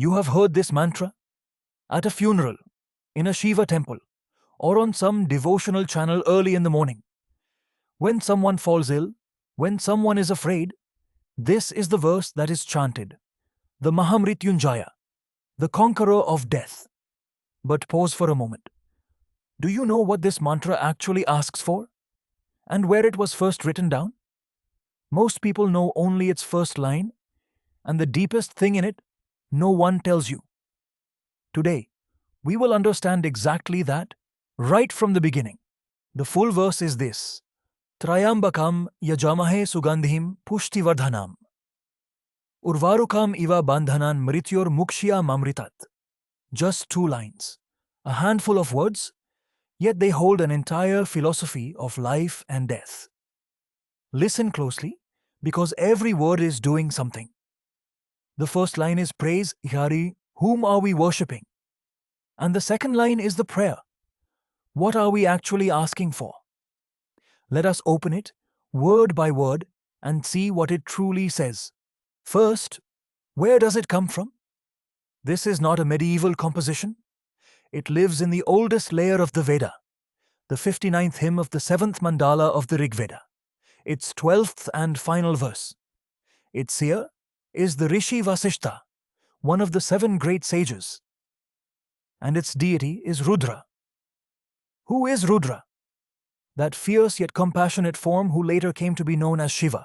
You have heard this mantra at a funeral, in a Shiva temple, or on some devotional channel early in the morning. When someone falls ill, when someone is afraid, this is the verse that is chanted, the Mahamrityunjaya, the conqueror of death. But pause for a moment. Do you know what this mantra actually asks for? And where it was first written down? Most people know only its first line, and the deepest thing in it, no one tells you. Today, we will understand exactly that, right from the beginning. The full verse is this: Tryambakam Yajamahe sugandhim pushtivardhanam. Urvarukam iva bandhanat Mrityor mukshiya amritat. Just 2 lines, a handful of words, yet they hold an entire philosophy of life and death. Listen closely, because every word is doing something. The first line is praise, Hari, whom are we worshipping? And the second line is the prayer. What are we actually asking for? Let us open it, word by word, and see what it truly says. First, where does it come from? This is not a medieval composition. It lives in the oldest layer of the Veda, the 59th hymn of the 7th mandala of the Rigveda, its 12th and final verse. Its seer is the Rishi Vasishtha, one of the 7 great sages. And its deity is Rudra. Who is Rudra? That fierce yet compassionate form who later came to be known as Shiva,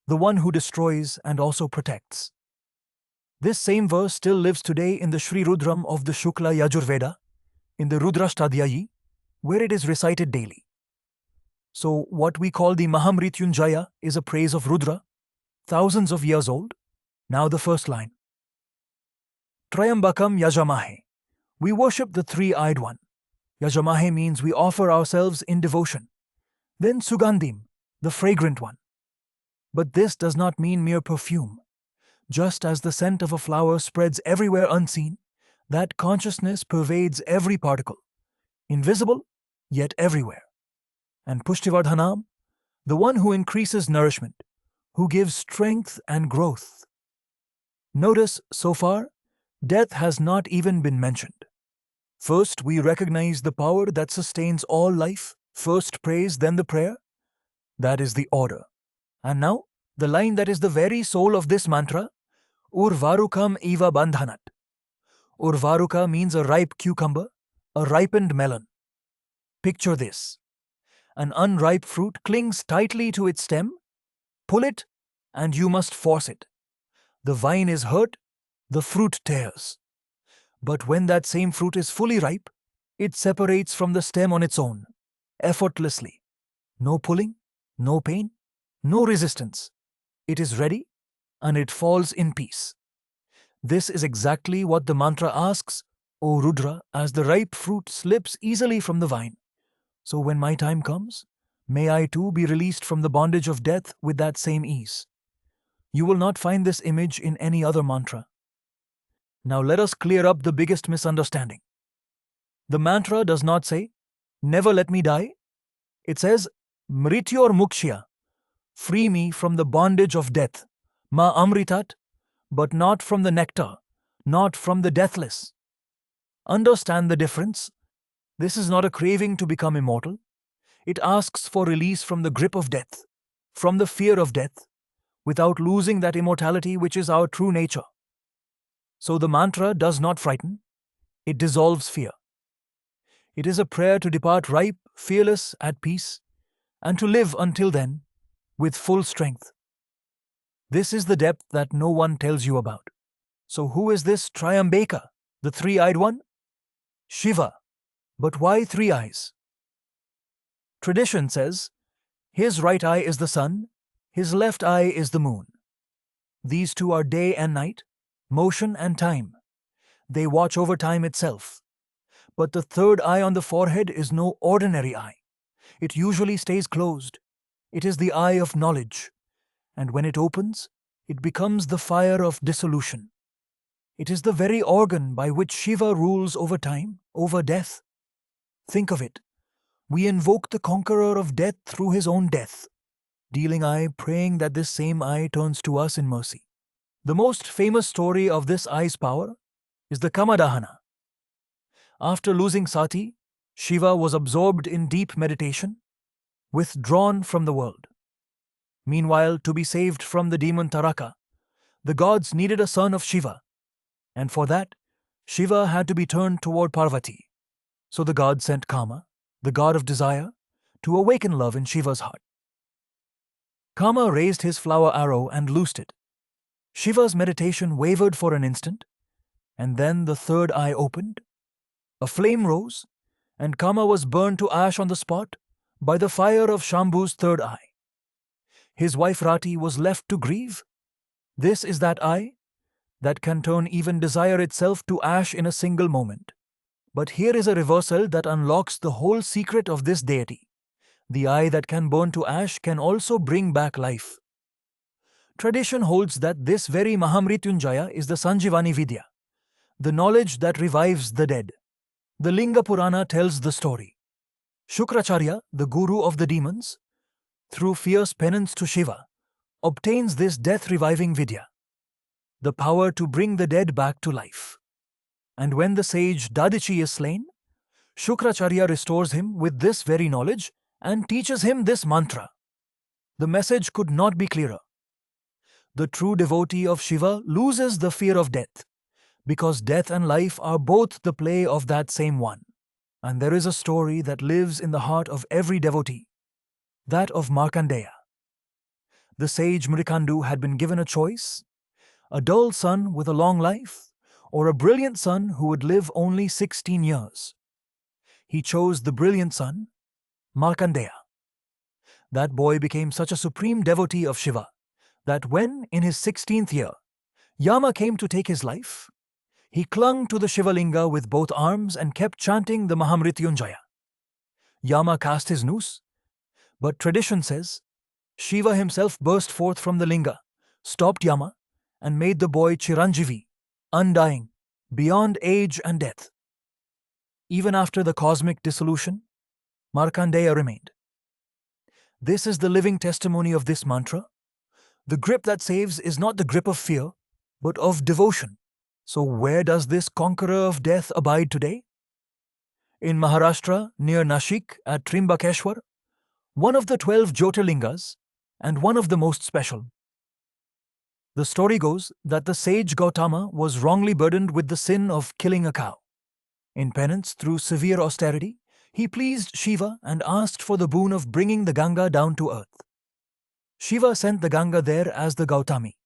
the one who destroys and also protects. This same verse still lives today in the Sri Rudram of the Shukla Yajurveda, in the Rudrashtadhyayi, where it is recited daily. So what we call the Mahamrityunjaya is a praise of Rudra, thousands of years old. Now the first line. Tryambakam Yajamahe. We worship the three-eyed one. Yajamahe means we offer ourselves in devotion. Then sugandhim, the fragrant one. But this does not mean mere perfume. Just as the scent of a flower spreads everywhere unseen, that consciousness pervades every particle, invisible, yet everywhere. And pushtivardhanam, the one who increases nourishment, who gives strength and growth. Notice, so far, death has not even been mentioned. First, we recognize the power that sustains all life. First praise, then the prayer. That is the order. And now, the line that is the very soul of this mantra, Urvarukam iva bandhanat. Urvaruka means a ripe cucumber, a ripened melon. Picture this. An unripe fruit clings tightly to its stem. Pull it, and you must force it. The vine is hurt, the fruit tears. But when that same fruit is fully ripe, it separates from the stem on its own, effortlessly. No pulling, no pain, no resistance. It is ready, and it falls in peace. This is exactly what the mantra asks, O Rudra, as the ripe fruit slips easily from the vine. So when my time comes, may I too be released from the bondage of death with that same ease. You will not find this image in any other mantra. Now let us clear up the biggest misunderstanding. The mantra does not say, never let me die. It says, Mrityor mukshiya, free me from the bondage of death, ma amritat, but not from the nectar, not from the deathless. Understand the difference. This is not a craving to become immortal. It asks for release from the grip of death, from the fear of death, without losing that immortality which is our true nature. So the mantra does not frighten, it dissolves fear. It is a prayer to depart ripe, fearless, at peace, and to live until then, with full strength. This is the depth that no one tells you about. So who is this Tryambaka, the three-eyed one? Shiva. But why 3 eyes? Tradition says, his right eye is the sun, his left eye is the moon. These two are day and night, motion and time. They watch over time itself. But the third eye on the forehead is no ordinary eye. It usually stays closed. It is the eye of knowledge. And when it opens, it becomes the fire of dissolution. It is the very organ by which Shiva rules over time, over death. Think of it. We invoke the conqueror of death through his own death, dealing eye, praying that this same eye turns to us in mercy. The most famous story of this eye's power is the Kamadahana. After losing sati, Shiva was absorbed in deep meditation, withdrawn from the world. Meanwhile, to be saved from the demon Taraka, the gods needed a son of Shiva, and for that, Shiva had to be turned toward Parvati. So the gods sent Kama, the god of desire, to awaken love in Shiva's heart. Kama raised his flower arrow and loosed it. Shiva's meditation wavered for an instant, and then the third eye opened. A flame rose, and Kama was burned to ash on the spot by the fire of Shambhu's third eye. His wife Rati was left to grieve. This is that eye that can turn even desire itself to ash in a single moment. But here is a reversal that unlocks the whole secret of this deity. The eye that can burn to ash can also bring back life. Tradition holds that this very Mahamrityunjaya is the Sanjivani vidya, the knowledge that revives the dead. The Linga Purana tells the story. Shukracharya, the guru of the demons, through fierce penance to Shiva, obtains this death-reviving vidya, the power to bring the dead back to life. And when the sage Dadhichi is slain, Shukracharya restores him with this very knowledge and teaches him this mantra. The message could not be clearer. The true devotee of Shiva loses the fear of death, because death and life are both the play of that same one. And there is a story that lives in the heart of every devotee, that of Markandeya. The sage Mrikandu had been given a choice: a dull son with a long life, or a brilliant son who would live only 16 years. He chose the brilliant son, Markandeya. That boy became such a supreme devotee of Shiva that when, in his 16th year, Yama came to take his life, he clung to the Shivalinga with both arms and kept chanting the Mahamrityunjaya. Yama cast his noose, but tradition says Shiva himself burst forth from the linga, stopped Yama, and made the boy Chiranjivi, undying, beyond age and death. Even after the cosmic dissolution, Markandeya remained. This is the living testimony of this mantra. The grip that saves is not the grip of fear, but of devotion. So where does this conqueror of death abide today? In Maharashtra, near Nashik at Trimbakeshwar, one of the 12 Jyotirlingas, and one of the most special. The story goes that the sage Gautama was wrongly burdened with the sin of killing a cow. In penance, through severe austerity, he pleased Shiva and asked for the boon of bringing the Ganga down to earth. Shiva sent the Ganga there as the Gautami,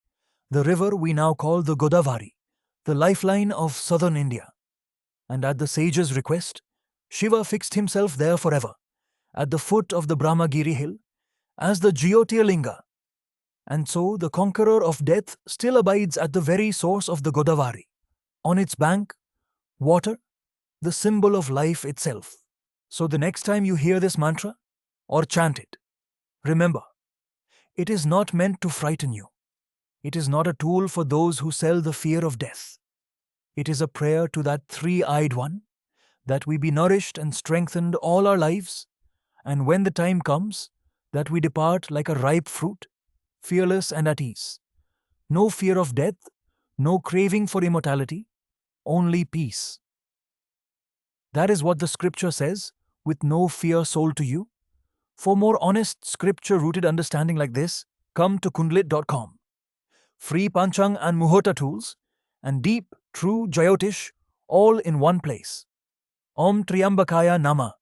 the river we now call the Godavari, the lifeline of southern India. And at the sage's request, Shiva fixed himself there forever, at the foot of the Brahmagiri hill, as the Jyotirlinga. And so the conqueror of death still abides at the very source of the Godavari. On its bank, water, the symbol of life itself. So the next time you hear this mantra, or chant it, remember, it is not meant to frighten you. It is not a tool for those who sell the fear of death. It is a prayer to that three-eyed one, that we be nourished and strengthened all our lives, and when the time comes, that we depart like a ripe fruit, fearless and at ease. No fear of death, no craving for immortality, only peace. That is what the scripture says, with no fear sold to you. For more honest scripture-rooted understanding like this, come to Kundlit.com. Free Panchang and Muhurta tools, and deep, true Jyotish, all in one place. Om Tryambakaya Nama.